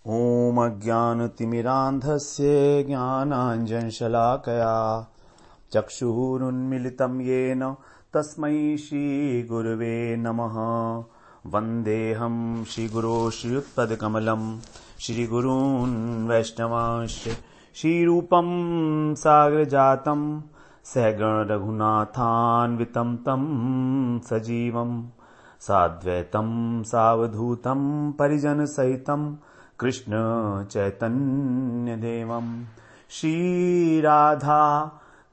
ॐ अज्ञानतिमिरान्धस्य ज्ञानाञ्जनशलाकया चक्षुरुन्मिलितं येन तस्मै श्रीगुरुवे नमः। वन्देऽहं श्रीगुरो श्रीयुत्पदकमलं श्रीगुरून् वैष्णवांश्च श्रीरूपं सागरजातं सहगण रघुनाथान्वितं तं सजीवं साद्वैतं सावधूतं परिजनसहितं कृष्ण चैतन्य देवं श्रीराधा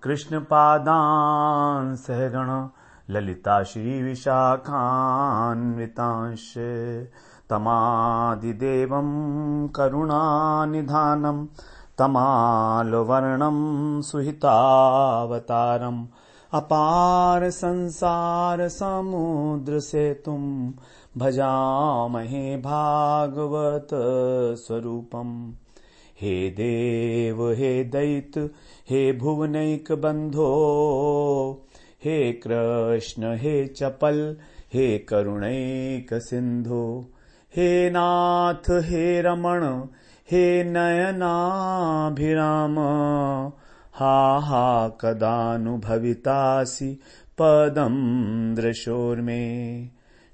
कृष्णपादान् सहगण ललिता श्रीविशाखान्वितांश तमादिदेवं करुणानिधानं तमालवर्णं सुहितावतारम् अपार संसार समुद्र सेतुं भजामहे भागवत स्वरूपम्। हे देव हे दैत्य हे भुवनैक बंधो हे कृष्ण हे चपल हे करुणैक सिंधु हे नाथ हे रमण हे नयनाभिराम हा हा कदानुभवितासि पदं दृशोर्मे।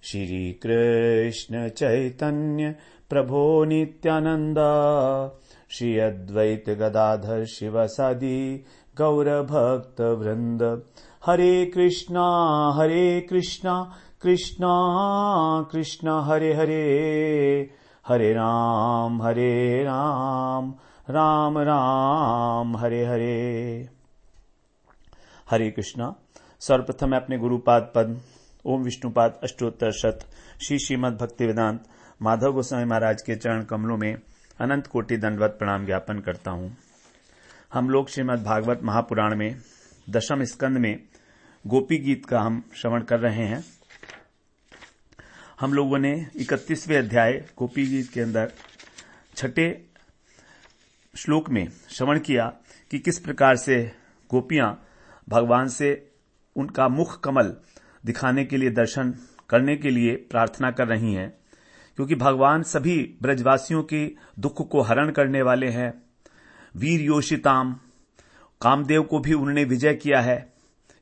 श्री कृष्ण चैतन्य प्रभो नित्यानंद श्री अद्वैत गदाधर शिवसादि गौर भक्त वृंद। हरे कृष्णा कृष्णा कृष्णा हरे हरे हरे राम राम राम हरे हरे। हरे कृष्णा। सर्वप्रथम मैं अपने गुरुपाद पद ओम विष्णुपाद अष्टोत्तर शत श्री श्रीमद् भक्ति वेदांत माधव गोस्वामी महाराज के चरण कमलों में अनंत कोटि दंडवत प्रणाम ज्ञापन करता हूं। हम लोग श्रीमद् भागवत महापुराण में दशम स्कंद में गोपी गीत का हम श्रवण कर रहे हैं। हम लोगों ने 31वें अध्याय गोपी गीत के अंदर छठे श्लोक में श्रवण किया कि किस प्रकार से गोपियां भगवान से उनका मुख कमल दिखाने के लिए, दर्शन करने के लिए प्रार्थना कर रही हैं, क्योंकि भगवान सभी ब्रजवासियों के दुख को हरण करने वाले हैं। वीर योषिताम, कामदेव को भी उन्होंने विजय किया है।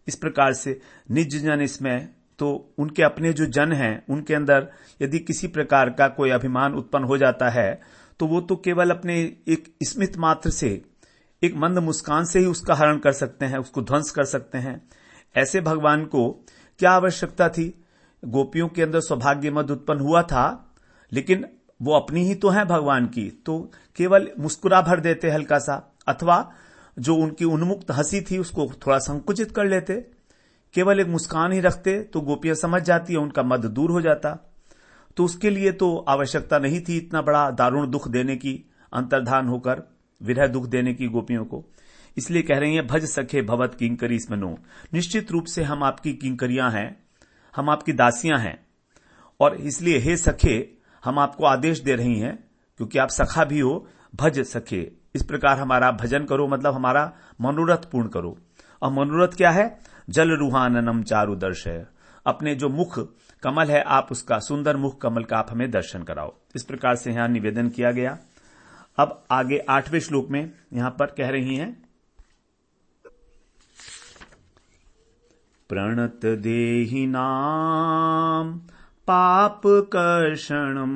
इस प्रकार से निज जन इसमें, तो उनके अपने जो जन हैं उनके अंदर यदि किसी प्रकार का कोई अभिमान उत्पन्न हो जाता है तो वो तो केवल अपने एक स्मित मात्र से, एक मंद मुस्कान से ही उसका हरण कर सकते हैं, उसको ध्वंस कर सकते हैं। ऐसे भगवान को क्या आवश्यकता थी? गोपियों के अंदर सौभाग्य मद उत्पन्न हुआ था, लेकिन वो अपनी ही तो है भगवान की, तो केवल मुस्कुरा भर देते हल्का सा, अथवा जो उनकी उन्मुक्त हंसी थी उसको थोड़ा संकुचित कर लेते, केवल एक मुस्कान ही रखते तो गोपियां समझ जाती है, उनका मद दूर हो जाता। तो उसके लिए तो आवश्यकता नहीं थी इतना बड़ा दारुण दुख देने की, अंतर्धान होकर विरह दुख देने की गोपियों को। इसलिए कह रही हैं भज सखे भवत किंकरी स्मनो। निश्चित रूप से हम आपकी किंकरियां हैं, हम आपकी दासियां हैं, और इसलिए हे सखे हम आपको आदेश दे रही हैं, क्योंकि आप सखा भी हो। भज सखे, इस प्रकार हमारा भजन करो, मतलब हमारा मनोरथ पूर्ण करो। और मनोरथ क्या है? जल रूहाननम चारु दर्श है, अपने जो मुख कमल है आप उसका, सुंदर मुख कमल का आप हमें दर्शन कराओ। इस प्रकार से यहां निवेदन किया गया। अब आगे 8वें श्लोक में यहां पर कह रही हैं, प्रणत देहि नाम पाप कर्षणम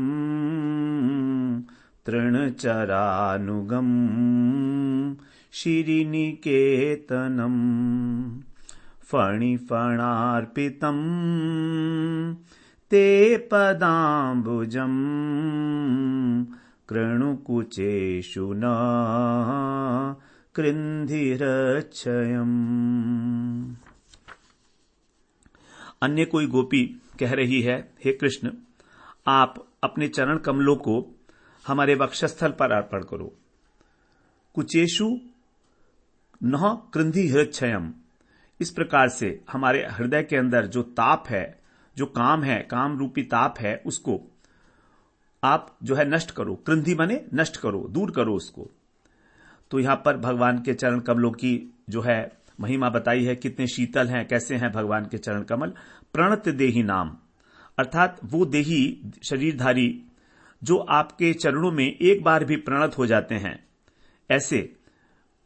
तृणचरानुगम श्रीनिकेतनम फणिफणार्पितं ते पदाम्बुजं कृणुकुचेषु न कृन्धिरक्षयम्। अन्य कोई गोपी कह रही है, हे कृष्ण आप अपने चरण कमलों को हमारे वक्षस्थल पर अर्पण करो। कुचेषु न कृन्धिरक्षयम्, इस प्रकार से हमारे हृदय के अंदर जो ताप है, जो काम है, काम रूपी ताप है, उसको आप जो है नष्ट करो। कृंधि माने नष्ट करो, दूर करो उसको। तो यहां पर भगवान के चरण कमलों की जो है महिमा बताई है, कितने शीतल हैं, कैसे हैं भगवान के चरण कमल। प्रणत देही नाम, अर्थात वो देही शरीरधारी जो आपके चरणों में एक बार भी प्रणत हो जाते हैं, ऐसे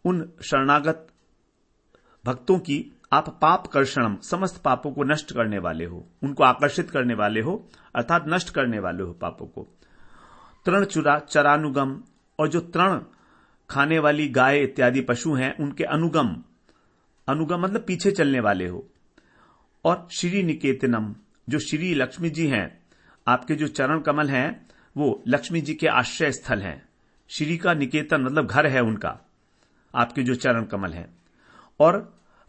उन शरणागत भक्तों की आप पाप कर्षणम, समस्त पापों को नष्ट करने वाले हो, उनको आकर्षित करने वाले हो, अर्थात नष्ट करने वाले हो पापों को। तृण चरानुगम, और जो तृण खाने वाली गाय इत्यादि पशु हैं उनके अनुगम, अनुगम मतलब पीछे चलने वाले हो। और श्री निकेतनम, जो श्री लक्ष्मी जी हैं, आपके जो चरण कमल हैं वो लक्ष्मी जी के आश्रय स्थल हैं। श्री का निकेतन मतलब घर है उनका, आपके जो चरण कमल हैं। और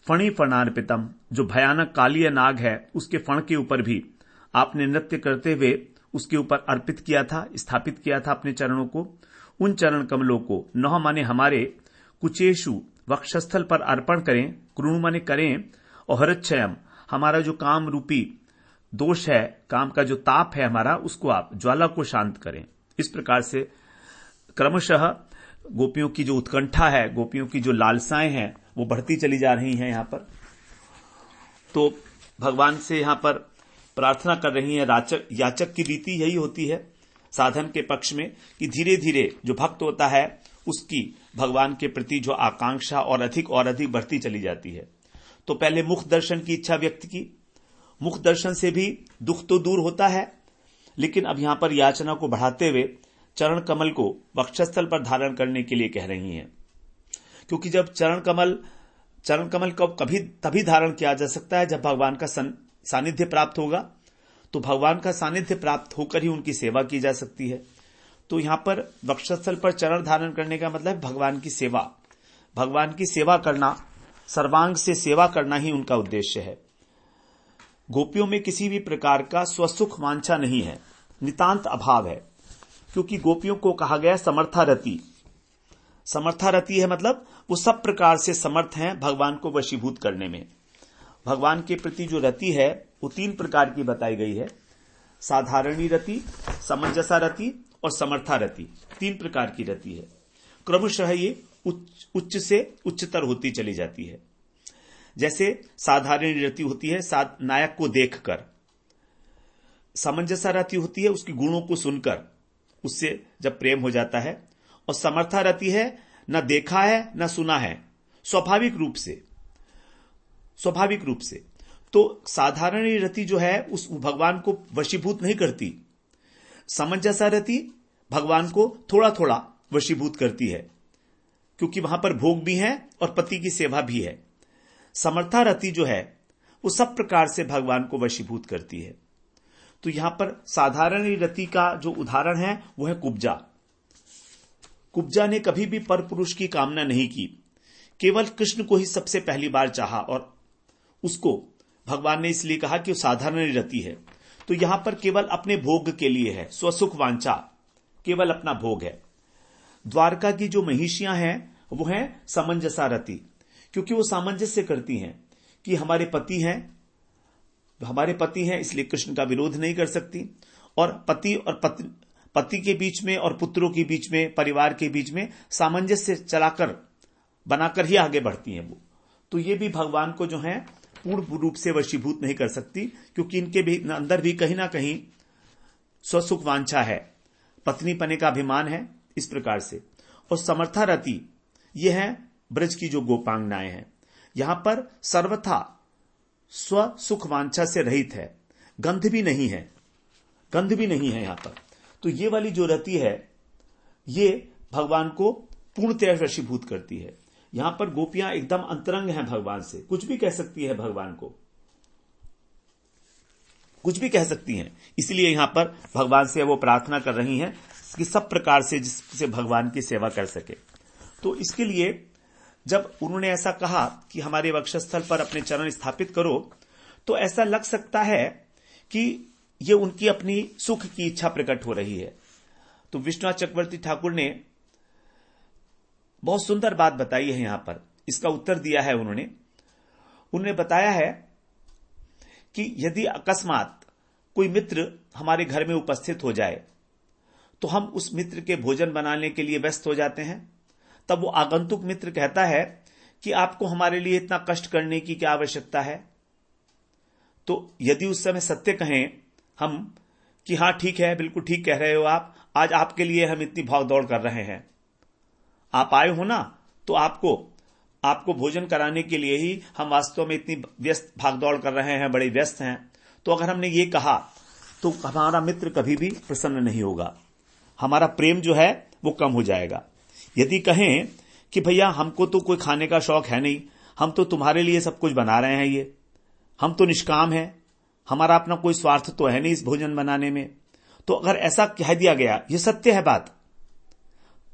फणी फणार्पितम, जो भयानक कालीय नाग है उसके फण के ऊपर भी आपने नृत्य करते हुए उसके ऊपर अर्पित किया था, स्थापित किया था अपने चरणों को। उन चरण कमलों को नह माने हमारे कुचेशु वक्षस्थल पर अर्पण करें, कृणु माने करें, और हरच्छयम, हमारा जो काम रूपी दोष है, काम का जो ताप है हमारा, उसको आप ज्वाला को शांत करें। इस प्रकार से क्रमशः गोपियों की जो उत्कंठा है, गोपियों की जो लालसाएं हैं वो बढ़ती चली जा रही हैं यहां पर। तो भगवान से यहां पर प्रार्थना कर रही है याचक की रीति यही होती है साधन के पक्ष में कि धीरे धीरे जो भक्त होता है उसकी भगवान के प्रति जो आकांक्षा और अधिक बढ़ती चली जाती है। तो पहले मुख दर्शन की इच्छा व्यक्त की, मुख दर्शन से भी दुख तो दूर होता है, लेकिन अब यहां पर याचना को बढ़ाते हुए चरण कमल को वक्षस्थल पर धारण करने के लिए कह रही हैं। क्योंकि जब चरण कमल को कभी तभी धारण किया जा सकता है जब भगवान का सानिध्य प्राप्त होगा, तो भगवान का सानिध्य प्राप्त होकर ही उनकी सेवा की जा सकती है। तो यहां पर वक्षस्थल पर चरण धारण करने का मतलब भगवान की सेवा करना, सर्वांग से सेवा करना ही उनका उद्देश्य है। गोपियों में किसी भी प्रकार का स्वसुख वांछा नहीं है, नितांत अभाव है, क्योंकि गोपियों को कहा गया समर्थारति। समर्थारति है मतलब वो सब प्रकार से समर्थ हैं भगवान को वशीभूत करने में। भगवान के प्रति जो रति है वो 3 प्रकार की बताई गई है, साधारणी रति, समंजसा रति और समर्था रति। 3 प्रकार की रति है। क्रमशः ये उच्च से उच्चतर होती चली जाती है। जैसे साधारण रति होती है नायक को देखकर, समंजसा रति होती है उसकी गुणों को सुनकर उससे जब प्रेम हो जाता है, और समर्था रति है न देखा है न सुना है, स्वाभाविक रूप से। तो साधारण रति जो है उस भगवान को वशीभूत नहीं करती, समंजसा रति भगवान को थोड़ा थोड़ा वशीभूत करती है, क्योंकि वहां पर भोग भी है और पति की सेवा भी है। समर्था रति जो है वो सब प्रकार से भगवान को वशीभूत करती है। तो यहां पर साधारण रति का जो उदाहरण है वो है कुब्जा। कुब्जा ने कभी भी पर पुरुष की कामना नहीं की, केवल कृष्ण को ही सबसे पहली बार चाहा, और उसको भगवान ने इसलिए कहा कि वो साधारण रति है। तो यहां पर केवल अपने भोग के लिए है, स्वसुख वांछा, केवल अपना भोग है। द्वारका की जो महिषियां हैं वो हैं समंजसा रति, क्योंकि वो सामंजस्य करती हैं कि हमारे पति हैं इसलिए कृष्ण का विरोध नहीं कर सकती, और पति के बीच में और पुत्रों के बीच में, परिवार के बीच में सामंजस्य बनाकर ही आगे बढ़ती हैं वो। तो ये भी भगवान को जो है पूर्ण रूप से वशीभूत नहीं कर सकती, क्योंकि इनके भी अंदर भी कहीं ना कहीं स्वसुख वांछा है, पत्नी पने का अभिमान है, इस प्रकार से। और समर्था रति ये है ब्रज की जो गोपांगनाएं हैं, यहां पर सर्वथा स्व सुख वांछा से रहित है, गंध भी नहीं है यहां पर। तो ये वाली जो रति है ये भगवान को पूर्णतः वशीभूत करती है। यहां पर गोपियां एकदम अंतरंग हैं भगवान से, कुछ भी कह सकती है भगवान को, कुछ भी कह सकती हैं। इसलिए यहां पर भगवान से वो प्रार्थना कर रही हैं कि सब प्रकार से जिससे भगवान की सेवा कर सके। तो इसके लिए जब उन्होंने ऐसा कहा कि हमारे वक्षस्थल पर अपने चरण स्थापित करो, तो ऐसा लग सकता है कि ये उनकी अपनी सुख की इच्छा प्रकट हो रही है। तो विश्वनाथ चक्रवर्ती ठाकुर ने बहुत सुंदर बात बताई है यहां पर, इसका उत्तर दिया है उन्होंने बताया है कि यदि अकस्मात कोई मित्र हमारे घर में उपस्थित हो जाए तो हम उस मित्र के भोजन बनाने के लिए व्यस्त हो जाते हैं। तब वो आगंतुक मित्र कहता है कि आपको हमारे लिए इतना कष्ट करने की क्या आवश्यकता है। तो यदि उस समय सत्य कहें हम कि हां ठीक है, बिल्कुल ठीक कह रहे हो आप आज आपके लिए हम इतनी भाग दौड़ कर रहे हैं, आप आए हो ना, तो आपको भोजन कराने के लिए ही हम वास्तव में इतनी व्यस्त भागदौड़ कर रहे हैं, बड़े व्यस्त हैं। तो अगर हमने ये कहा तो हमारा मित्र कभी भी प्रसन्न नहीं होगा, हमारा प्रेम जो है वो कम हो जाएगा। यदि कहें कि भैया हमको तो कोई खाने का शौक है नहीं, हम तो तुम्हारे लिए सब कुछ बना रहे हैं, ये हम तो निष्काम हैं, हमारा अपना कोई स्वार्थ तो है नहीं इस भोजन बनाने में, तो अगर ऐसा कह दिया गया, ये सत्य है बात,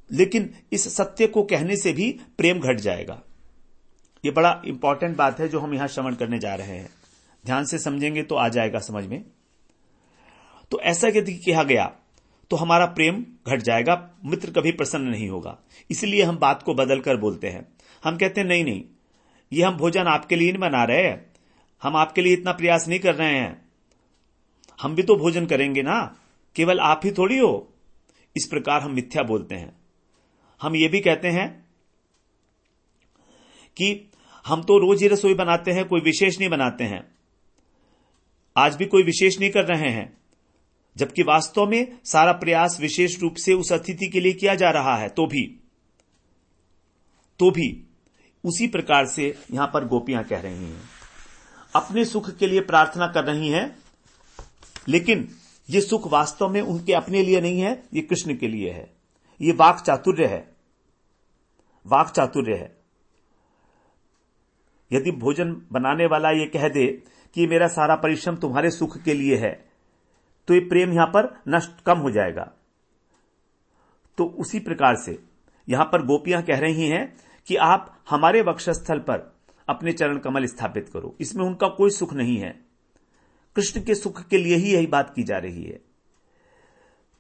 लेकिन इस सत्य को कहने से भी प्रेम घट जाएगा। ये बड़ा इंपॉर्टेंट बात है जो हम यहां श्रवण करने जा रहे हैं, ध्यान से समझेंगे तो आ जाएगा समझ में। तो ऐसा यदि कहा गया तो हमारा प्रेम घट जाएगा, मित्र कभी प्रसन्न नहीं होगा। इसलिए हम बात को बदलकर बोलते हैं, हम कहते हैं नहीं, ये हम भोजन आपके लिए नहीं बना रहे, हम आपके लिए इतना प्रयास नहीं कर रहे हैं, हम भी तो भोजन करेंगे ना, केवल आप ही थोड़ी हो। इस प्रकार हम मिथ्या बोलते हैं। हम ये भी कहते हैं कि हम तो रोज ही रसोई बनाते हैं, कोई विशेष नहीं बनाते हैं, आज भी कोई विशेष नहीं कर रहे हैं, जबकि वास्तव में सारा प्रयास विशेष रूप से उस अतिथि के लिए किया जा रहा है। तो भी उसी प्रकार से यहां पर गोपियां कह रही हैं, अपने सुख के लिए प्रार्थना कर रही हैं, लेकिन ये सुख वास्तव में उनके अपने लिए नहीं है, ये कृष्ण के लिए है। ये वाक चातुर्य है। यदि भोजन बनाने वाला ये कह दे कि मेरा सारा परिश्रम तुम्हारे सुख के लिए है, तो ये प्रेम यहां पर नष्ट कम हो जाएगा। तो उसी प्रकार से यहां पर गोपियां कह रही हैं कि आप हमारे वक्षस्थल पर अपने चरण कमल स्थापित करो, इसमें उनका कोई सुख नहीं है, कृष्ण के सुख के लिए ही यही बात की जा रही है।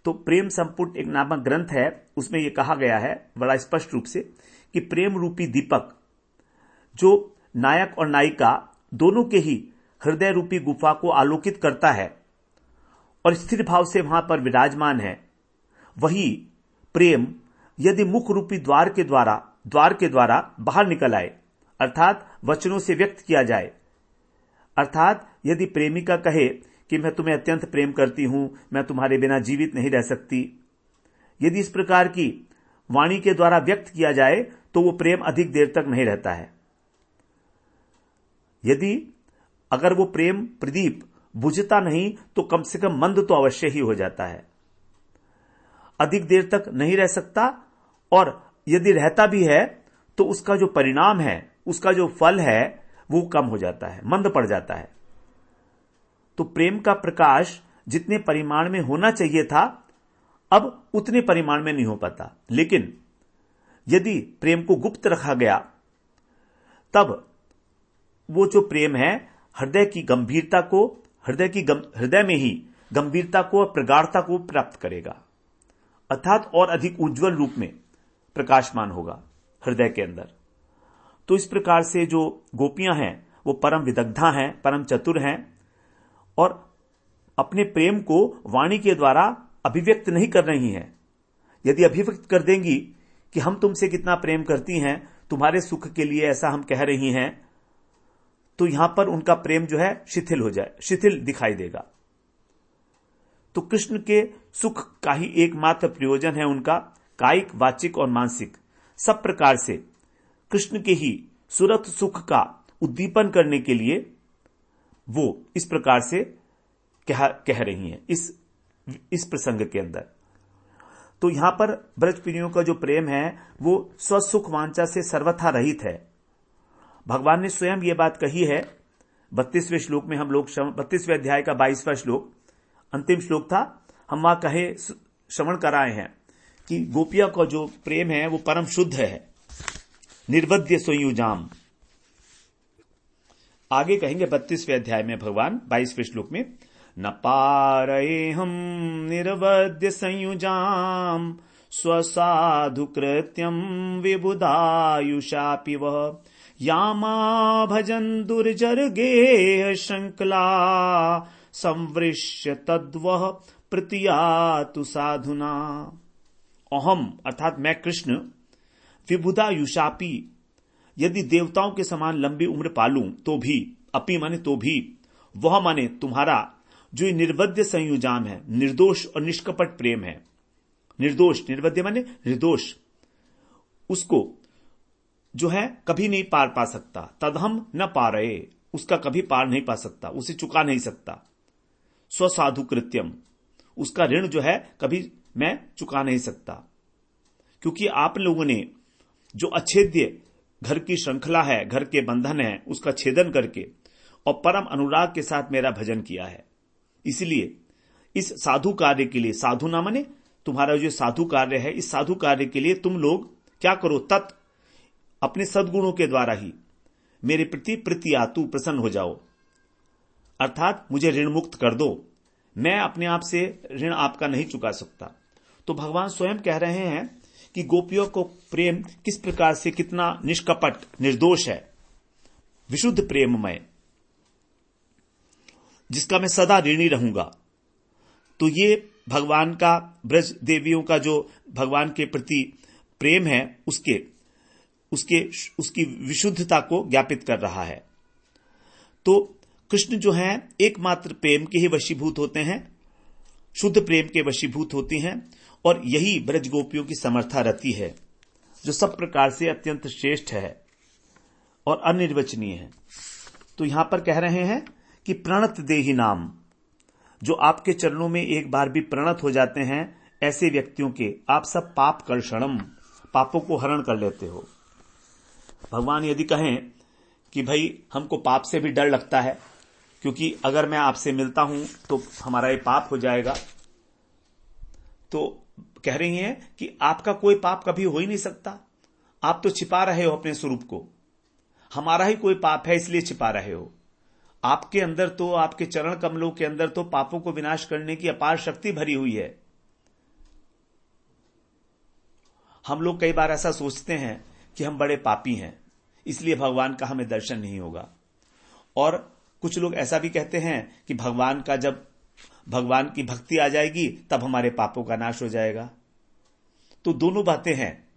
तो प्रेम संपुट एक नामक ग्रंथ है, उसमें यह कहा गया है बड़ा स्पष्ट रूप से कि प्रेम रूपी दीपक जो नायक और नायिका दोनों के ही हृदय रूपी गुफा को आलोकित करता है और स्थिर भाव से वहां पर विराजमान है, वही प्रेम यदि मुख रूपी द्वार के द्वारा बाहर निकल आए, अर्थात वचनों से व्यक्त किया जाए, अर्थात यदि प्रेमिका कहे कि मैं तुम्हें अत्यंत प्रेम करती हूं, मैं तुम्हारे बिना जीवित नहीं रह सकती, यदि इस प्रकार की वाणी के द्वारा व्यक्त किया जाए तो वो प्रेम अधिक देर तक नहीं रहता है। यदि अगर वो प्रेम प्रदीप बुझता नहीं तो कम से कम मंद तो अवश्य ही हो जाता है, अधिक देर तक नहीं रह सकता, और यदि रहता भी है तो उसका जो परिणाम है, उसका जो फल है वो कम हो जाता है, मंद पड़ जाता है। तो प्रेम का प्रकाश जितने परिमाण में होना चाहिए था अब उतने परिमाण में नहीं हो पाता। लेकिन यदि प्रेम को गुप्त रखा गया तब वो जो प्रेम है हृदय की गंभीरता को, हृदय में ही गंभीरता को और प्रगाढ़ता को प्राप्त करेगा, अर्थात और अधिक उज्जवल रूप में प्रकाशमान होगा हृदय के अंदर। तो इस प्रकार से जो गोपियां हैं वो परम विदग्धा हैं, परम चतुर हैं, और अपने प्रेम को वाणी के द्वारा अभिव्यक्त नहीं कर रही हैं। यदि अभिव्यक्त कर देंगी कि हम तुमसे कितना प्रेम करती हैं, तुम्हारे सुख के लिए ऐसा हम कह रही हैं, तो यहां पर उनका प्रेम जो है शिथिल दिखाई देगा। तो कृष्ण के सुख का ही एकमात्र प्रयोजन है उनका कायिक, वाचिक और मानसिक, सब प्रकार से कृष्ण के ही सुरत सुख का उद्दीपन करने के लिए वो इस प्रकार से कह रही हैं इस प्रसंग के अंदर। तो यहां पर ब्रज प्रियों का जो प्रेम है वो स्वसुख वांछा से सर्वथा रहित है। भगवान ने स्वयं ये बात कही है 32वें श्लोक में। हम लोग 32वें अध्याय का 22वां श्लोक अंतिम श्लोक था, हम वहां कहे श्रवण कराए हैं कि गोपिया का जो प्रेम है वो परम शुद्ध है, निर्वध्य संयुजाम। आगे कहेंगे 32वें अध्याय में भगवान 22वें श्लोक में, न पारये हम निर्वध्य संयुजाम स्वसाधु कृत्यम विबुधायुषापि वह यामा भजन दुर्जर गेह श्रृंखला संवृश्य तद्वह प्रतियातु साधुना। अहम अर्थात मैं कृष्ण, विबुधा युषापि यदि देवताओं के समान लंबी उम्र पालूं तो भी, अपि माने तो भी, वह माने तुम्हारा जो निर्वध्य संयुजाम है, निर्दोष और निष्कपट प्रेम है, निर्दोष, निर्वध्य माने निर्दोष, उसको जो है कभी नहीं पार पा सकता। तदहम न पा रहे, उसका कभी पार नहीं पा सकता, उसे चुका नहीं सकता। स्वसाधु कृत्यम, उसका ऋण जो है कभी मैं चुका नहीं सकता, क्योंकि आप लोगों ने जो अछेद्य घर की श्रृंखला है, घर के बंधन है, उसका छेदन करके और परम अनुराग के साथ मेरा भजन किया है। इसलिए इस साधु कार्य के लिए, साधु ना माने तुम्हारा जो साधु कार्य है, इस साधु कार्य के लिए तुम लोग क्या करो, तत् अपने सद्गुणों के द्वारा ही मेरे प्रति प्रीतियातु, प्रसन्न हो जाओ, अर्थात मुझे ऋण मुक्त कर दो। मैं अपने आप से ऋण आपका नहीं चुका सकता। तो भगवान स्वयं कह रहे हैं कि गोपियों को प्रेम किस प्रकार से, कितना निष्कपट, निर्दोष है, विशुद्ध प्रेममय, जिसका मैं सदा ऋणी रहूंगा। तो ये भगवान का, ब्रज देवियों का जो भगवान के प्रति प्रेम है, उसकी विशुद्धता को ज्ञापित कर रहा है। तो कृष्ण जो है एकमात्र प्रेम के ही वशीभूत होते हैं, शुद्ध प्रेम के वशीभूत होती हैं, और यही ब्रज गोपियों की समर्था रति है, जो सब प्रकार से अत्यंत श्रेष्ठ है और अनिर्वचनीय है। तो यहां पर कह रहे हैं कि प्रणत देहि नाम, जो आपके चरणों में एक बार भी प्रणत हो जाते हैं, ऐसे व्यक्तियों के आप सब पाप कर्षणम, पापों को हरण कर लेते हो। भगवान यदि कहें कि भाई हमको पाप से भी डर लगता है, क्योंकि अगर मैं आपसे मिलता हूं तो हमारा ये पाप हो जाएगा, तो कह रही हैं कि आपका कोई पाप कभी हो ही नहीं सकता, आप तो छिपा रहे हो अपने स्वरूप को, हमारा ही कोई पाप है इसलिए छिपा रहे हो। आपके अंदर तो, आपके चरण कमलों के अंदर तो पापों को विनाश करने की अपार शक्ति भरी हुई है। हम लोग कई बार ऐसा सोचते हैं कि हम बड़े पापी हैं, इसलिए भगवान का हमें दर्शन नहीं होगा। और कुछ लोग ऐसा भी कहते हैं कि जब भगवान की भक्ति आ जाएगी तब हमारे पापों का नाश हो जाएगा। तो दोनों बातें हैं।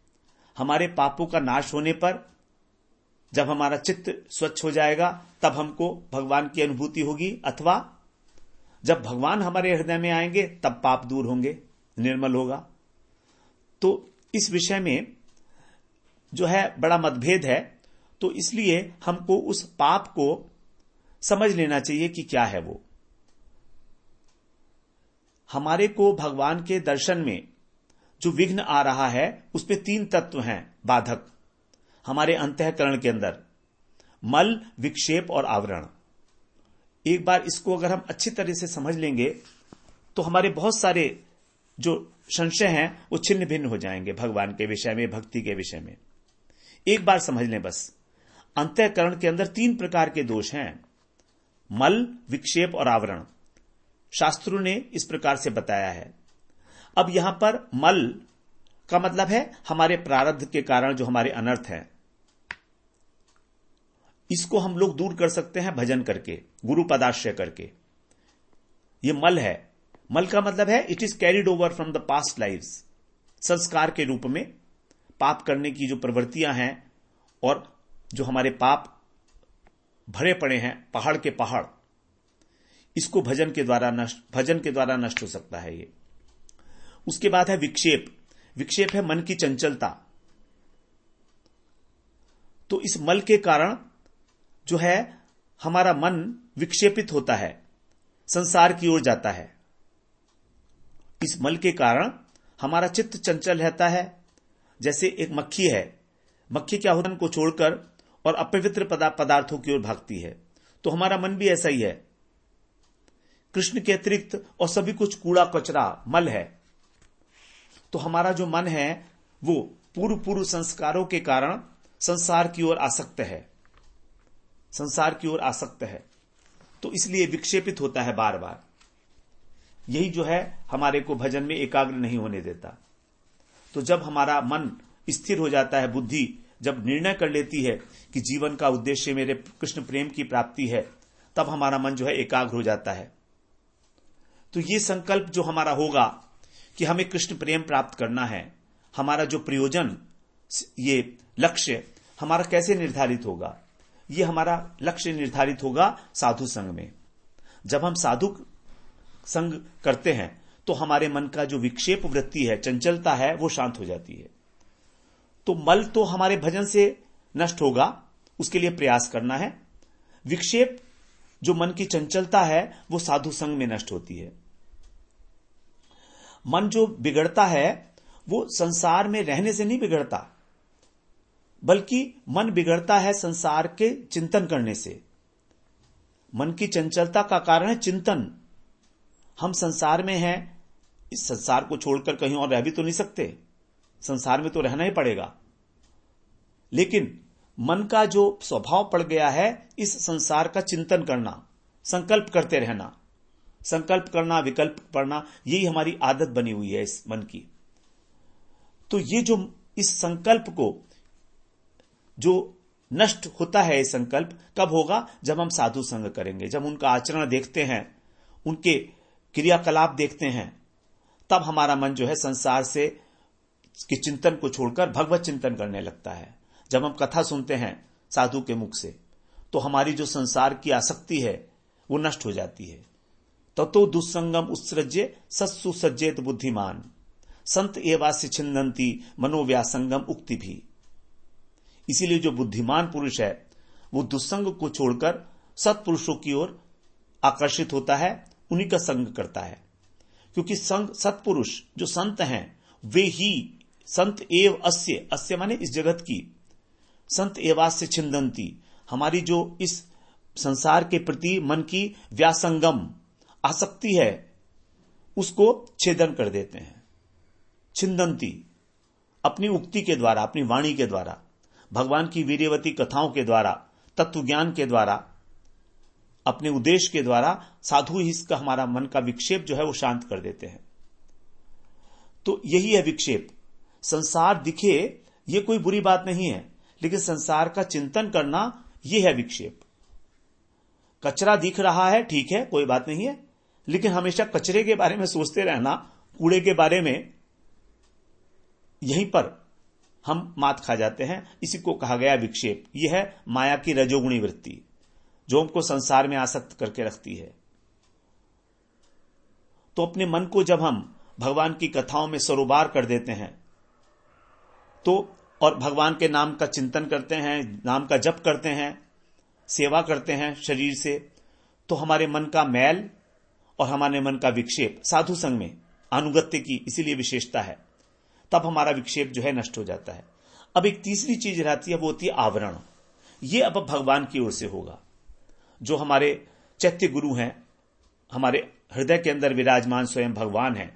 हमारे पापों का नाश होने पर, जब हमारा चित्त स्वच्छ हो जाएगा, तब हमको भगवान की अनुभूति होगी, अथवा जब भगवान हमारे हृदय में आएंगे तब पाप दूर होंगे, निर्मल होगा। तो इस विषय में जो है बड़ा मतभेद है। तो इसलिए हमको उस पाप को समझ लेना चाहिए कि क्या है वो। हमारे को भगवान के दर्शन में जो विघ्न आ रहा है, उसमें 3 तत्व हैं बाधक हमारे अंतःकरण के अंदर, मल, विक्षेप और आवरण। एक बार इसको अगर हम अच्छी तरह से समझ लेंगे तो हमारे बहुत सारे जो संशय हैं वो छिन्न भिन्न हो जाएंगे भगवान के विषय में, भक्ति के विषय में। एक बार समझ लें बस, अंतःकरण के अंदर 3 प्रकार के दोष हैं, मल, विक्षेप और आवरण। शास्त्रों ने इस प्रकार से बताया है। अब यहां पर मल का मतलब है हमारे प्रारब्ध के कारण जो हमारे अनर्थ हैं, इसको हम लोग दूर कर सकते हैं भजन करके, गुरु पदाश्रय करके। ये मल है। मल का मतलब है it is carried over from the past lives, संस्कार के रूप में पाप करने की जो प्रवृत्तियां हैं और जो हमारे पाप भरे पड़े हैं, पहाड़ के पहाड़, इसको भजन के द्वारा नष्ट हो सकता है ये। उसके बाद है विक्षेप। विक्षेप है मन की चंचलता। तो इस मल के कारण जो है हमारा मन विक्षेपित होता है, संसार की ओर जाता है। इस मल के कारण हमारा चित्त चंचल रहता है। जैसे एक मक्खी है, मक्खी क्या होता है, को छोड़कर और अपवित्र पदार्थों की ओर भागती है। तो हमारा मन भी ऐसा ही है। कृष्ण के अतिरिक्त और सभी कुछ कूड़ा कचरा मल है। तो हमारा जो मन है वो पूर्व संस्कारों के कारण संसार की ओर आसक्त है, संसार की ओर आसक्त है। तो इसलिए विक्षेपित होता है बार बार। यही जो है हमारे को भजन में एकाग्र नहीं होने देता। तो जब हमारा मन स्थिर हो जाता है, बुद्धि जब निर्णय कर लेती है कि जीवन का उद्देश्य मेरे कृष्ण प्रेम की प्राप्ति है, तब हमारा मन जो है एकाग्र हो जाता है। तो ये संकल्प जो हमारा होगा कि हमें कृष्ण प्रेम प्राप्त करना है, हमारा जो प्रयोजन, ये लक्ष्य हमारा कैसे निर्धारित होगा? ये हमारा लक्ष्य निर्धारित होगा साधु संग में। जब हम साधु संग करते हैं तो हमारे मन का जो विक्षेप वृत्ति है, चंचलता है, वो शांत हो जाती है। तो मल तो हमारे भजन से नष्ट होगा, उसके लिए प्रयास करना है। विक्षेप, जो मन की चंचलता है, वो साधु संग में नष्ट होती है। मन जो बिगड़ता है वो संसार में रहने से नहीं बिगड़ता, बल्कि मन बिगड़ता है संसार के चिंतन करने से। मन की चंचलता का कारण है चिंतन। हम संसार में हैं, इस संसार को छोड़कर कहीं और रह भी तो नहीं सकते, संसार में तो रहना ही पड़ेगा। लेकिन मन का जो स्वभाव पड़ गया है इस संसार का चिंतन करना, संकल्प करते रहना, संकल्प करना, विकल्प पढ़ना, यही हमारी आदत बनी हुई है इस मन की। तो ये जो इस संकल्प को जो नष्ट होता है, ये संकल्प कब होगा? जब हम साधु संग करेंगे, जब उनका आचरण देखते हैं, उनके क्रियाकलाप देखते हैं, तब हमारा मन जो है संसार से के चिंतन को छोड़कर भगवत चिंतन करने लगता है। जब हम कथा सुनते हैं साधु के मुख से, तो हमारी जो संसार की आसक्ति है वो नष्ट हो जाती है। ततो दुस्संगम उत्सृज्य सत्सु सज्जेत बुद्धिमान संत एवास्य छिन्दन्ति मनोव्यासंगम उक्ति भी। इसीलिए जो बुद्धिमान पुरुष है वो दुस्संग को छोड़कर सत्पुरुषों की ओर आकर्षित होता है, उन्हीं का संग करता है। क्योंकि सत्पुरुष जो संत हैं वे ही संत एव अस्य, अस्य माने इस जगत की, संत एवास्य छिन्दन्ति, हमारी जो इस संसार के प्रति मन की व्यासंगम आसक्ति है उसको छेदन कर देते हैं। छिन्दन्ति, अपनी उक्ति के द्वारा, अपनी वाणी के द्वारा, भगवान की वीर्यवती कथाओं के द्वारा, तत्व ज्ञान के द्वारा, अपने उद्देश्य के द्वारा साधु ही इसका हमारा मन का विक्षेप जो है वो शांत कर देते हैं। तो यही है विक्षेप। संसार दिखे ये कोई बुरी बात नहीं है, लेकिन संसार का चिंतन करना ये है विक्षेप। कचरा दिख रहा है, ठीक है, कोई बात नहीं है, लेकिन हमेशा कचरे के बारे में सोचते रहना, कूड़े के बारे में, यहीं पर हम मात खा जाते हैं। इसी को कहा गया विक्षेप। यह है माया की रजोगुणी वृत्ति जो हमको संसार में आसक्त करके रखती है। तो अपने मन को जब हम भगवान की कथाओं में सरोबार कर देते हैं तो, और भगवान के नाम का चिंतन करते हैं, नाम का जप करते हैं, सेवा करते हैं शरीर से, तो हमारे मन का मैल और हमारे मन का विक्षेप साधु संग में अनुगत्य की इसीलिए विशेषता है, तब हमारा विक्षेप जो है नष्ट हो जाता है। अब एक तीसरी चीज रहती है, वो होती है आवरण। ये अब भगवान की ओर से होगा। जो हमारे चैत्य गुरु हैं, हमारे हृदय के अंदर विराजमान स्वयं भगवान हैं,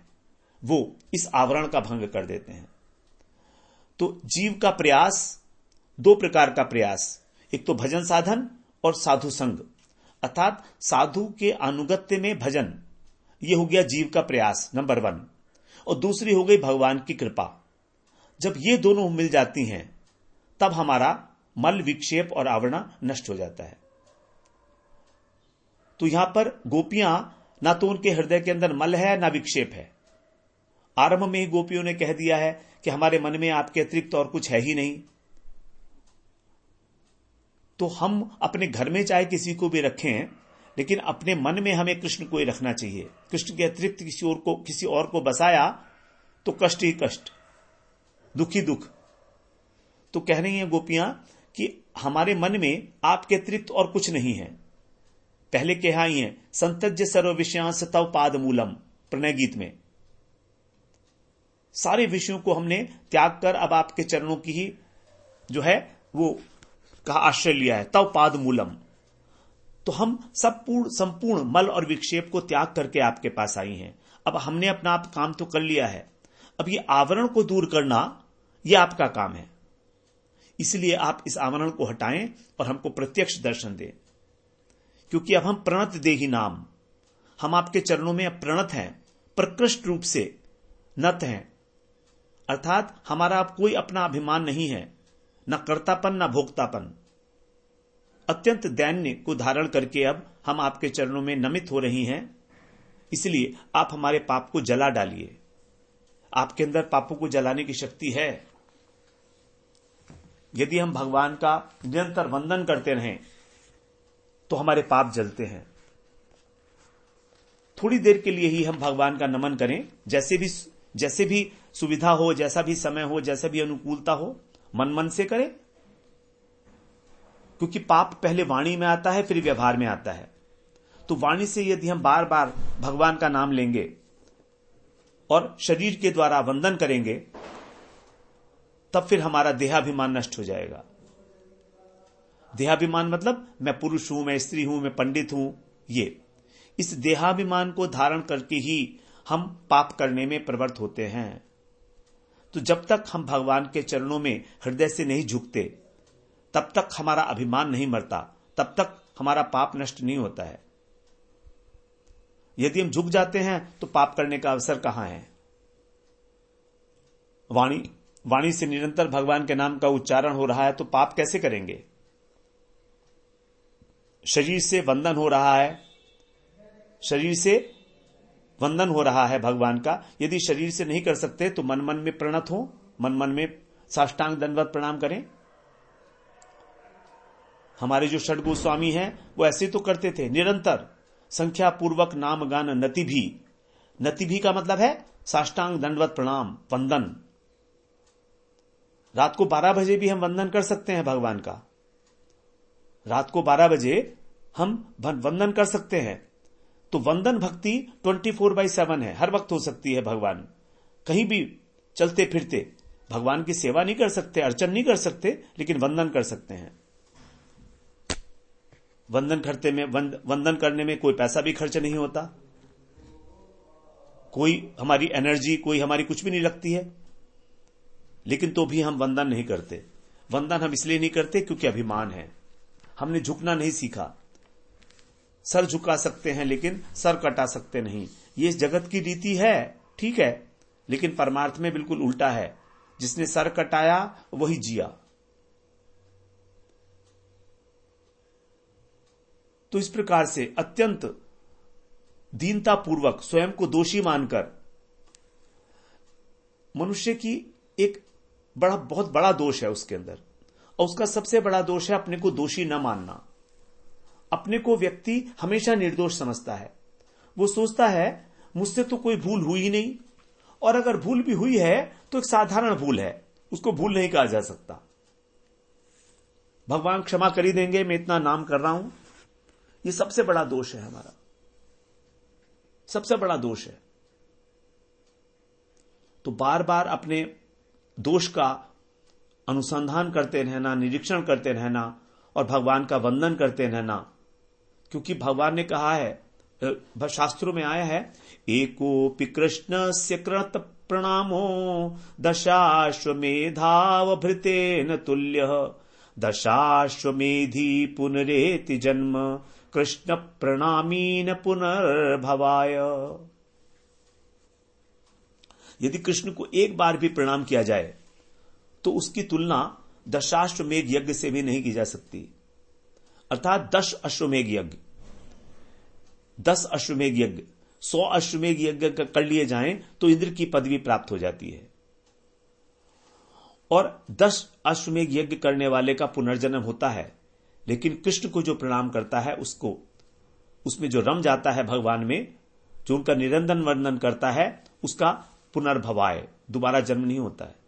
वो इस आवरण का भंग कर देते हैं। तो जीव का प्रयास, दो प्रकार का प्रयास, एक तो भजन साधन और साधु संग, अर्थात साधु के अनुगत्य में भजन, यह हो गया जीव का प्रयास नंबर 1। और दूसरी हो गई भगवान की कृपा। जब ये दोनों मिल जाती हैं तब हमारा मल, विक्षेप और आवरण नष्ट हो जाता है। तो यहां पर गोपियां, ना तो उनके हृदय के अंदर मल है ना विक्षेप है। आरंभ में ही गोपियों ने कह दिया है कि हमारे मन में आपके अतिरिक्त और कुछ है ही नहीं। तो हम अपने घर में चाहे किसी को भी रखें, लेकिन अपने मन में हमें कृष्ण को ही रखना चाहिए। कृष्ण के अतिरिक्त किसी और को बसाया तो कष्ट ही कष्ट, दुख ही दुख। तो कह रही हैं गोपियां कि हमारे मन में आपके अतिरिक्त और कुछ नहीं है। पहले कहा ही है, संतज्य सर्व विषयांस तव पाद मूलम, प्रणय गीत में। सारे विषयों को हमने त्याग कर अब आपके चरणों की ही जो है वो का आश्रय लिया है, तव पाद मूलम। तो हम संपूर्ण मल और विक्षेप को त्याग करके आपके पास आई हैं। अब हमने अपना आप काम तो कर लिया है, अब ये आवरण को दूर करना यह आपका काम है। इसलिए आप इस आवरण को हटाएं और हमको प्रत्यक्ष दर्शन दें, क्योंकि अब हम प्रणत देहि नाम, हम आपके चरणों में अब प्रणत हैं, प्रकृष्ट रूप से नत हैं। अर्थात हमारा अब कोई अपना अभिमान नहीं है, न कर्तापन न भोक्तापन। अत्यंत दैन्य को धारण करके अब हम आपके चरणों में नमित हो रही हैं। इसलिए आप हमारे पाप को जला डालिए। आपके अंदर पापों को जलाने की शक्ति है। यदि हम भगवान का निरंतर वंदन करते रहें तो हमारे पाप जलते हैं। थोड़ी देर के लिए ही हम भगवान का नमन करें, जैसे भी सुविधा हो, जैसा भी समय हो, जैसा भी अनुकूलता हो, मन से करें। क्योंकि पाप पहले वाणी में आता है, फिर व्यवहार में आता है। तो वाणी से यदि हम बार बार भगवान का नाम लेंगे और शरीर के द्वारा वंदन करेंगे, तब फिर हमारा देहाभिमान नष्ट हो जाएगा। देहाभिमान मतलब मैं पुरुष हूं, मैं स्त्री हूं, मैं पंडित हूं, ये इस देहाभिमान को धारण करके ही हम पाप करने में प्रवृत्त होते हैं। तो जब तक हम भगवान के चरणों में हृदय से नहीं झुकते, तब तक हमारा अभिमान नहीं मरता, तब तक हमारा पाप नष्ट नहीं होता है। यदि हम झुक जाते हैं तो पाप करने का अवसर कहां है। वाणी से निरंतर भगवान के नाम का उच्चारण हो रहा है तो पाप कैसे करेंगे। शरीर से वंदन हो रहा है, शरीर से वंदन हो रहा है भगवान का। यदि शरीर से नहीं कर सकते तो मन में प्रणत हो, मन में साष्टांग दंडवत प्रणाम करें। हमारे जो षड गोस्वामी हैं वो ऐसे तो करते थे, निरंतर संख्या पूर्वक नाम गान नति भी का मतलब है साष्टांग दंडवत प्रणाम, वंदन। रात को 12 बजे भी हम वंदन कर सकते हैं भगवान का। रात को 12 बजे हम वंदन कर सकते हैं। तो वंदन भक्ति 24/7 है, हर वक्त हो सकती है। भगवान कहीं भी चलते फिरते भगवान की सेवा नहीं कर सकते, अर्चन नहीं कर सकते, लेकिन वंदन कर सकते हैं। वंदन करने में कोई पैसा भी खर्च नहीं होता, कोई हमारी एनर्जी, कोई हमारी कुछ भी नहीं लगती है, लेकिन तो भी हम वंदन नहीं करते। वंदन हम इसलिए नहीं करते क्योंकि अभिमान है, हमने झुकना नहीं सीखा। सर झुका सकते हैं लेकिन सर कटा सकते नहीं। ये इस जगत की रीति है, ठीक है, लेकिन परमार्थ में बिल्कुल उल्टा है। जिसने सर कटाया वही जिया। तो इस प्रकार से अत्यंत दीनतापूर्वक स्वयं को दोषी मानकर, मनुष्य की एक बहुत बड़ा दोष है उसके अंदर, और उसका सबसे बड़ा दोष है अपने को दोषी न मानना। अपने को व्यक्ति हमेशा निर्दोष समझता है। वो सोचता है मुझसे तो कोई भूल हुई ही नहीं, और अगर भूल भी हुई है तो एक साधारण भूल है, उसको भूल नहीं कहा जा सकता। भगवान क्षमा कर ही देंगे, मैं इतना नाम कर रहा हूं। ये सबसे बड़ा दोष है हमारा, सबसे बड़ा दोष है। तो बार बार अपने दोष का अनुसंधान करते रहना, निरीक्षण करते रहना और भगवान का वंदन करते रहना। क्योंकि भगवान ने कहा है, शास्त्रों में आया है, एकोपि कृष्णस्य कृत प्रणामो दशाश्वमेधावभृतेन तुल्यः दशाश्वमेधी पुनरेति जन्म कृष्ण प्रणामीन पुनर्भवाय। यदि कृष्ण को एक बार भी प्रणाम किया जाए तो उसकी तुलना दशाश्वमेध यज्ञ से भी नहीं की जा सकती। अर्थात 10 अश्वमेध यज्ञ, 10 अश्वमेध यज्ञ, 100 अश्वमेध यज्ञ कर लिए जाएं तो इंद्र की पदवी प्राप्त हो जाती है। और 10 अश्वमेध यज्ञ करने वाले का पुनर्जन्म होता है, लेकिन कृष्ण को जो प्रणाम करता है उसको, उसमें जो रम जाता है भगवान में, जो उनका निरंजन वर्णन करता है, उसका पुनर्भवाय, दोबारा जन्म नहीं होता है।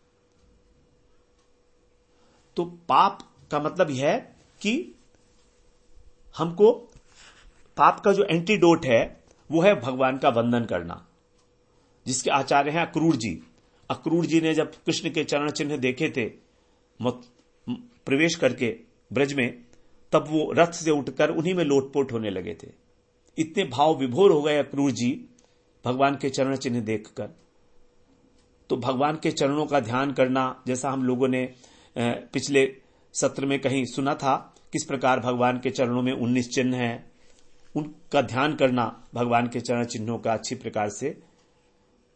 तो पाप का मतलब यह है कि हमको पाप का जो एंटीडोट है वो है भगवान का वंदन करना, जिसके आचार्य हैं अक्रूर जी। अक्रूर जी ने जब कृष्ण के चरण चिन्ह देखे थे प्रवेश करके ब्रज में, तब वो रथ से उठकर उन्हीं में लोटपोट होने लगे थे। इतने भाव विभोर हो गए अक्रूर जी भगवान के चरण चिन्ह देखकर। तो भगवान के चरणों का ध्यान करना, जैसा हम लोगों ने पिछले सत्र में कहीं सुना था, किस प्रकार भगवान के चरणों में 19 चिन्ह हैं, उनका ध्यान करना, भगवान के चरण चिन्हों का अच्छी प्रकार से,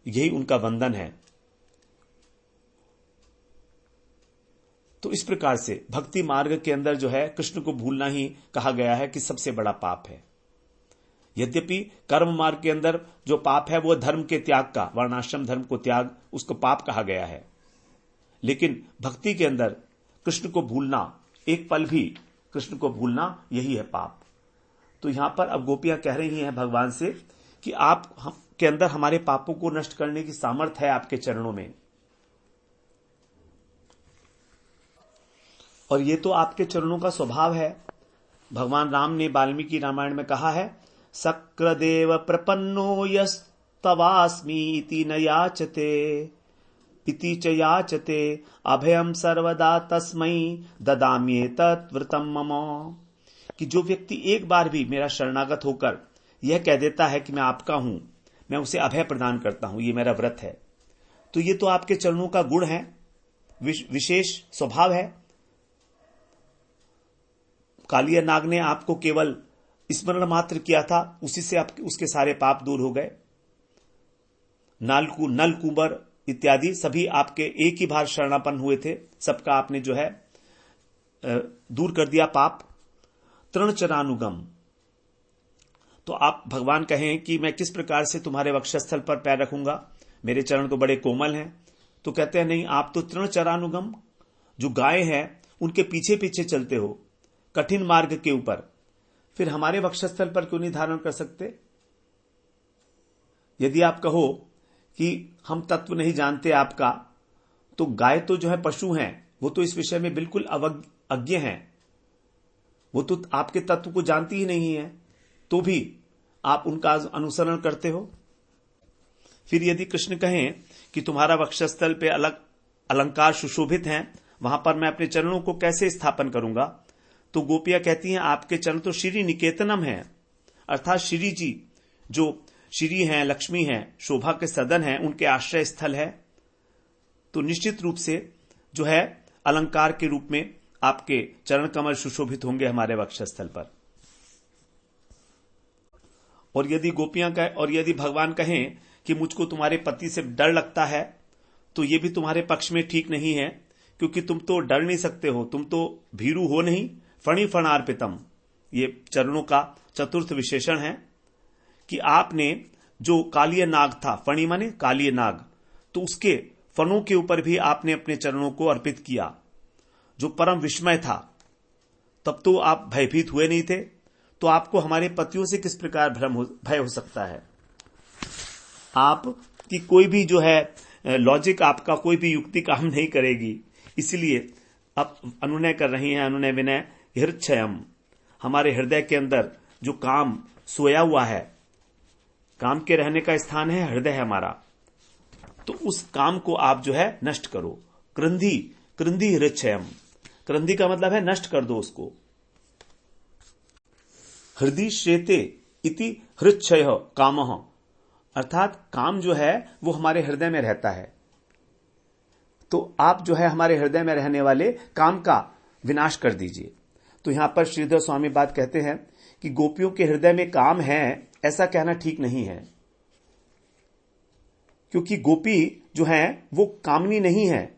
यही उनका वंदन है। तो इस प्रकार से भक्ति मार्ग के अंदर जो है कृष्ण को भूलना ही कहा गया है कि सबसे बड़ा पाप है। यद्यपि कर्म मार्ग के अंदर जो पाप है वो धर्म के त्याग का, वर्णाश्रम धर्म को त्याग, उसको पाप कहा गया है। लेकिन भक्ति के अंदर कृष्ण को भूलना, एक पल भी कृष्ण को भूलना, यही है पाप। तो यहां पर अब गोपियां कह रही हैं भगवान से कि आप के अंदर हमारे पापों को नष्ट करने की सामर्थ्य है आपके चरणों में। और ये तो आपके चरणों का स्वभाव है। भगवान राम ने वाल्मीकि रामायण में कहा है, शक्रदेव प्रपन्नो यस्तवास्मि इति न याचते इति च याचते अभयम सर्वदा तस्मै ददाम्येतत् व्रतम मम। कि जो व्यक्ति एक बार भी मेरा शरणागत होकर यह कह देता है कि मैं आपका हूं, मैं उसे अभय प्रदान करता हूं, ये मेरा व्रत है। तो ये तो आपके चरणों का गुण है, विशेष स्वभाव है। कालिया नाग ने आपको केवल स्मरण मात्र किया था, उसी से आपके उसके सारे पाप दूर हो गए। नल कुंवर इत्यादि सभी आपके एक ही बार शरणापन्न हुए थे, सबका आपने जो है दूर कर दिया पाप। तृणचरानुगम, तो आप भगवान कहें कि मैं किस प्रकार से तुम्हारे वक्षस्थल पर पैर रखूंगा, मेरे चरण तो बड़े कोमल हैं। तो कहते हैं नहीं, आप तो तृणचरानुगम, जो गाय हैं उनके पीछे पीछे चलते हो कठिन मार्ग के ऊपर, फिर हमारे वक्षस्थल पर क्यों नहीं धारण कर सकते? यदि आप कहो कि हम तत्व नहीं जानते आपका, तो गाय तो जो है पशु हैं, वो तो इस विषय में बिल्कुल अज्ञ हैं, वो तो आपके तत्व को जानती ही नहीं है, तो भी आप उनका अनुसरण करते हो। फिर यदि कृष्ण कहें कि तुम्हारा वक्षस्थल पे अलग अलंकार सुशोभित हैं, वहां पर मैं अपने चरणों को कैसे स्थापन करूंगा? तो गोपियां कहती हैं आपके चरण तो श्री निकेतनम है, अर्थात श्री जी जो श्री हैं, लक्ष्मी हैं, शोभा के सदन हैं, उनके आश्रय स्थल है। तो निश्चित रूप से जो है अलंकार के रूप में आपके चरण कमल सुशोभित होंगे हमारे वक्षस्थल पर। और यदि भगवान कहें कि मुझको तुम्हारे पति से डर लगता है, तो ये भी तुम्हारे पक्ष में ठीक नहीं है, क्योंकि तुम तो डर नहीं सकते हो, तुम तो भीरू हो नहीं, फणी फणार्पितम। ये चरणों का चतुर्थ विशेषण है कि आपने जो कालिय नाग था, फणी माने कालिय नाग, तो उसके फणों के ऊपर भी आपने अपने चरणों को अर्पित किया, जो परम विस्मय था। तब तो आप भयभीत हुए नहीं थे, तो आपको हमारे पतियों से किस प्रकार भय हो सकता है? आपकी कोई भी जो है लॉजिक, आपका कोई भी युक्ति काम नहीं करेगी। इसलिए अब अनुनय कर रही हैं, अनुनय विनय हृच्छयम, हमारे हृदय के अंदर जो काम सोया हुआ है, काम के रहने का स्थान है हृदय है हमारा, तो उस काम को आप जो है नष्ट करो। कृंधी हृच्छयम, कृंधी का मतलब है नष्ट कर दो उसको। हृदय श्रेते इति हृच्छय कामः, अर्थात काम जो है वो हमारे हृदय में रहता है, तो आप जो है हमारे हृदय में रहने वाले काम का विनाश कर दीजिए। तो यहां पर श्रीधर स्वामी बात कहते हैं कि गोपियों के हृदय में काम है, ऐसा कहना ठीक नहीं है, क्योंकि गोपी जो है वो कामनी नहीं है।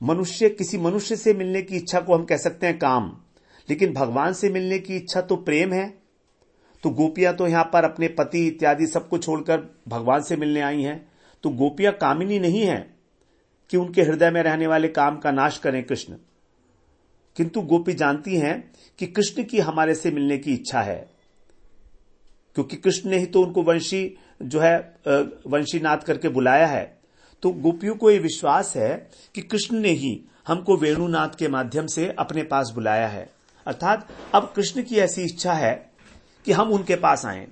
किसी मनुष्य से मिलने की इच्छा को हम कह सकते हैं काम, लेकिन भगवान से मिलने की इच्छा तो प्रेम है। तो गोपियां तो यहां पर अपने पति इत्यादि सबको छोड़कर भगवान से मिलने आई हैं, तो गोपियां कामिनी नहीं है कि उनके हृदय में रहने वाले काम का नाश करें कृष्ण, किंतु गोपी जानती हैं कि कृष्ण की हमारे से मिलने की इच्छा है, क्योंकि कृष्ण ने ही तो उनको वंशीनाद करके बुलाया है। तो गोपियों को यह विश्वास है कि कृष्ण ने ही हमको वेणुनाद के माध्यम से अपने पास बुलाया है, अर्थात अब कृष्ण की ऐसी इच्छा है कि हम उनके पास आएं।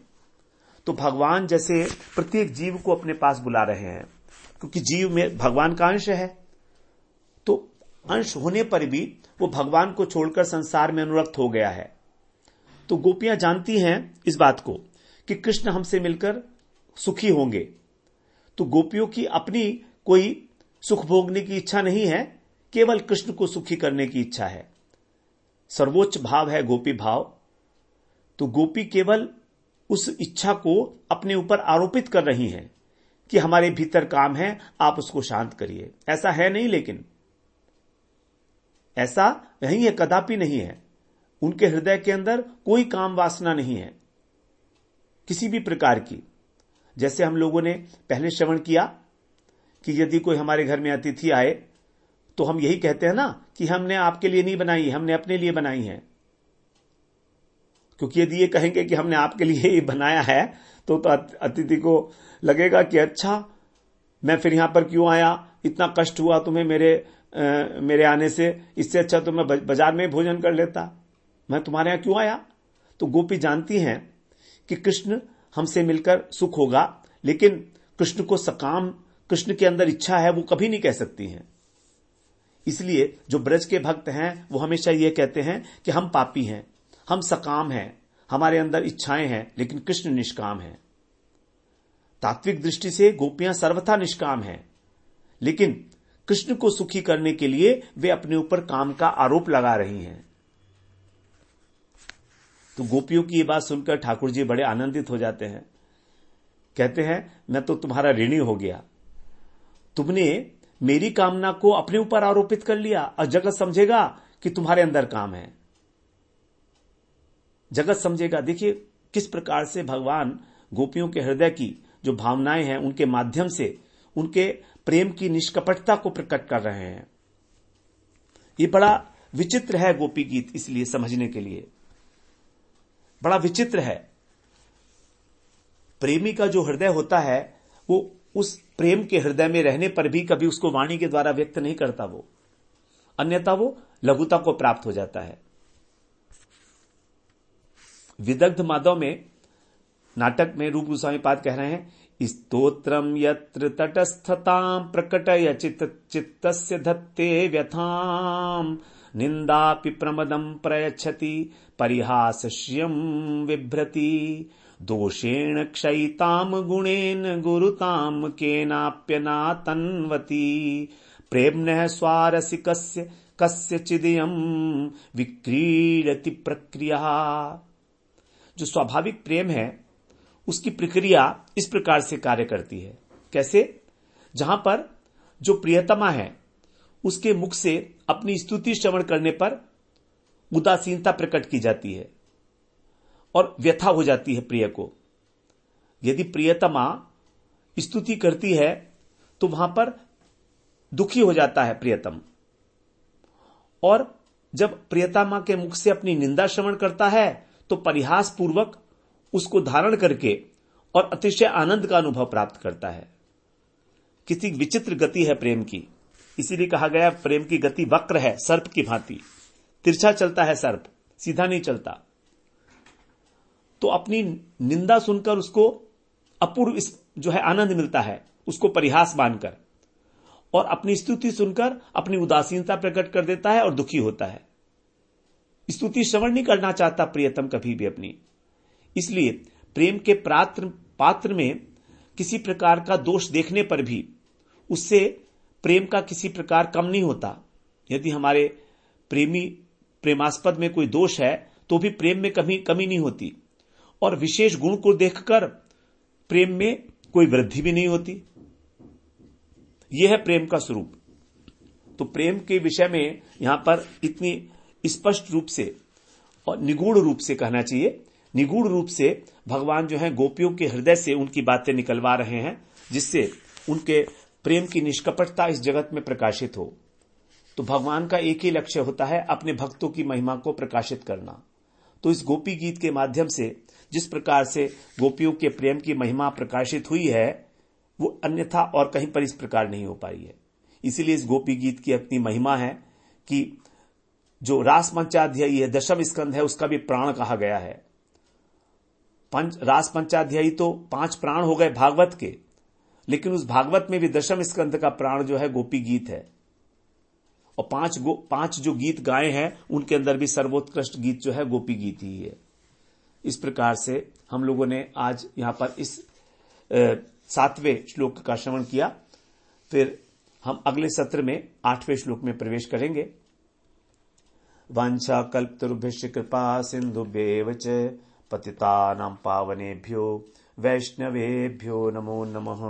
तो भगवान जैसे प्रत्येक जीव को अपने पास बुला रहे हैं, क्योंकि जीव में भगवान का अंश है, तो अंश होने पर भी वो भगवान को छोड़कर संसार में अनुरक्त हो गया है। तो गोपियां जानती हैं इस बात को कि कृष्ण हमसे मिलकर सुखी होंगे, तो गोपियों की अपनी कोई सुख भोगने की इच्छा नहीं है, केवल कृष्ण को सुखी करने की इच्छा है। सर्वोच्च भाव है गोपी भाव। तो गोपी केवल उस इच्छा को अपने ऊपर आरोपित कर रही हैं कि हमारे भीतर काम है, आप उसको शांत करिए। ऐसा है नहीं, लेकिन ऐसा नहीं है, कदापि नहीं है। उनके हृदय के अंदर कोई काम वासना नहीं है किसी भी प्रकार की। जैसे हम लोगों ने पहले श्रवण किया कि यदि कोई हमारे घर में अतिथि आए तो हम यही कहते हैं ना कि हमने आपके लिए नहीं बनाई, हमने अपने लिए बनाई है। क्योंकि यदि ये कहेंगे कि हमने आपके लिए ये बनाया है तो अतिथि को लगेगा कि अच्छा मैं फिर यहां पर क्यों आया, इतना कष्ट हुआ तुम्हें मेरे आने से, इससे अच्छा तो मैं बाजार में भोजन कर लेता, मैं तुम्हारे यहां क्यों आया। तो गोपी जानती हैं कि कृष्ण हमसे मिलकर सुख होगा, लेकिन कृष्ण को सकाम, कृष्ण के अंदर इच्छा है वो कभी नहीं कह सकती हैं। इसलिए जो ब्रज के भक्त हैं वो हमेशा ये कहते हैं कि हम पापी हैं, हम सकाम हैं, हमारे अंदर इच्छाएं हैं, लेकिन कृष्ण निष्काम है। तात्विक दृष्टि से गोपियां सर्वथा निष्काम हैं, लेकिन कृष्ण को सुखी करने के लिए वे अपने ऊपर काम का आरोप लगा रही हैं। तो गोपियों की ये बात सुनकर ठाकुर जी बड़े आनंदित हो जाते हैं। कहते हैं मैं तो तुम्हारा ऋणी हो गया, तुमने मेरी कामना को अपने ऊपर आरोपित कर लिया और जगत समझेगा कि तुम्हारे अंदर काम है, जगत समझेगा। देखिए किस प्रकार से भगवान गोपियों के हृदय की जो भावनाएं हैं उनके माध्यम से उनके प्रेम की निष्कपटता को प्रकट कर रहे हैं। ये बड़ा विचित्र है गोपी गीत, इसलिए समझने के लिए बड़ा विचित्र है। प्रेमी का जो हृदय होता है वो उस प्रेम के हृदय में रहने पर भी कभी उसको वाणी के द्वारा व्यक्त नहीं करता, वो अन्यथा वो लघुता को प्राप्त हो जाता है। विदग्ध माधव में नाटक में रूप गोस्वामी पाद कह रहे हैं, स्तोत्रम यत्र तटस्थतां प्रकटय चित्तस्य धत्ते व्यथां निंदापि प्रमदं प्रयच्छति परिहासश्यं बिभ्रति दोषेण क्षयितां गुणेन गुरुतां केनाप्यनातन्वति प्रेम्णः स्वारसिकस्य कस्यचिदियं विक्रीडति प्रक्रिया। जो स्वाभाविक प्रेम है उसकी प्रक्रिया इस प्रकार से कार्य करती है। कैसे? जहां पर जो प्रियतमा है उसके मुख से अपनी स्तुति श्रवण करने पर उदासीनता प्रकट की जाती है और व्यथा हो जाती है प्रिय को। यदि प्रियतमा स्तुति करती है तो वहां पर दुखी हो जाता है प्रियतम, और जब प्रियतमा के मुख से अपनी निंदा श्रवण करता है तो परिहास पूर्वक उसको धारण करके और अतिशय आनंद का अनुभव प्राप्त करता है। किसी विचित्र गति है प्रेम की, इसीलिए कहा गया प्रेम की गति वक्र है, सर्प की भांति तिरछा चलता है सर्प, सीधा नहीं चलता। तो अपनी निंदा सुनकर उसको अपूर्व जो है आनंद मिलता है, उसको परिहास मानकर, और अपनी स्तुति सुनकर अपनी उदासीनता प्रकट कर देता है और दुखी होता है। स्तुति श्रवण नहीं करना चाहता प्रियतम कभी भी अपनी। इसलिए प्रेम के पात्र में किसी प्रकार का दोष देखने पर भी उससे प्रेम का किसी प्रकार कम नहीं होता। यदि हमारे प्रेमास्पद में कोई दोष है तो भी प्रेम में कमी नहीं होती, और विशेष गुण को देखकर प्रेम में कोई वृद्धि भी नहीं होती। यह है प्रेम का स्वरूप। तो प्रेम के विषय में यहां पर इतनी स्पष्ट रूप से और निगूढ़ रूप से कहना चाहिए, निगूढ़ रूप से भगवान जो है गोपियों के हृदय से उनकी बातें निकलवा रहे हैं, जिससे उनके प्रेम की निष्कपटता इस जगत में प्रकाशित हो। तो भगवान का एक ही लक्ष्य होता है, अपने भक्तों की महिमा को प्रकाशित करना। तो इस गोपी गीत के माध्यम से जिस प्रकार से गोपियों के प्रेम की महिमा प्रकाशित हुई है वो अन्यथा और कहीं पर इस प्रकार नहीं हो पाई है। इसीलिए इस गोपी गीत की अपनी महिमा है कि जो रास पंचाध्यायी है, दशम स्कंध है, उसका भी प्राण कहा गया है। रास पंचाध्यायी तो 5 प्राण हो गए भागवत के, लेकिन उस भागवत में भी दशम स्कंध का प्राण जो है गोपी गीत है, और 5 जो गीत गाए हैं उनके अंदर भी सर्वोत्कृष्ट गीत जो है गोपी गीत ही है। इस प्रकार से हम लोगों ने आज यहां पर इस 7वें श्लोक का श्रवण किया। फिर हम अगले सत्र में 8वें श्लोक में प्रवेश करेंगे। वांछा कल्पतरुभ्यश्च कृपा सिन्धुभ्येव च पतितानां पावनेभ्यो वैष्णवेभ्यो नमो नमः।